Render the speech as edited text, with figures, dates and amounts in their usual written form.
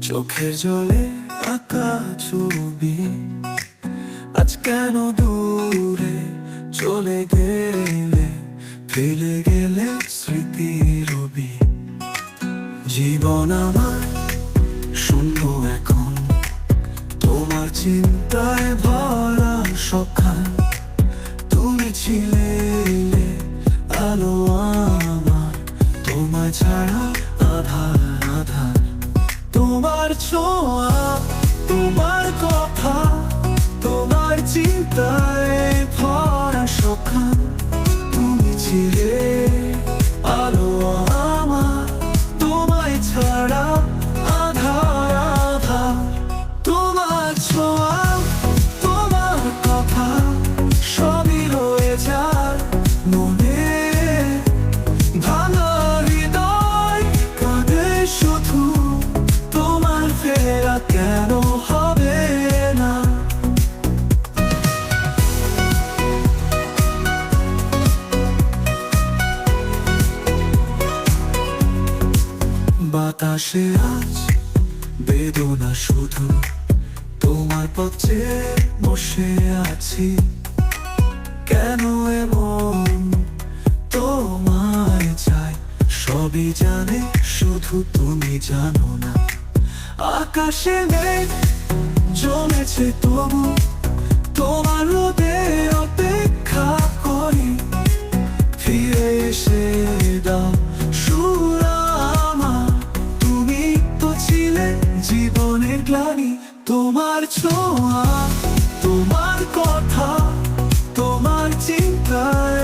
চোখের জলে আঁকা ছবি আজ কেন দূরে চলে গেলে, ফেলে গেলে স্মৃতির রবি। জীবন আমার শূন্য এখন, তোমার চিন্তায় ভরা সকাল। তুমি ছিলে আলো আমার, তোমায় ছাড়া আধার আধার। তোমার ছোঁয়া, তোমার কথা, তোমার চিন্তায় ভরা সকাল। তুমি ছিলে আলো আমার, তোমায় ছাড়া আধার আধার। তোমার ছোঁয়া, তোমার কথা সবই রয়ে যায় মনে। ভাঙা হৃদয় কাঁদে শুধু, তোমার ফেরা কেন হবে না। বাতাসে আজ বেদনা শুধু, তোমার পথে বসে আছি। কেন এমন তোমায় চাই, সবই জানে শুধু তুমি জানো না। আকাশে মেঘ জমেছে তবু, তোমার রোদে অপেক্ষা করি। ফিরে এসে দাও সুর আমার, তুমি তো ছিলে জীবনের গ্লানি। তোমার ছোঁয়া, তোমার কথা, তোমার চিন্তায়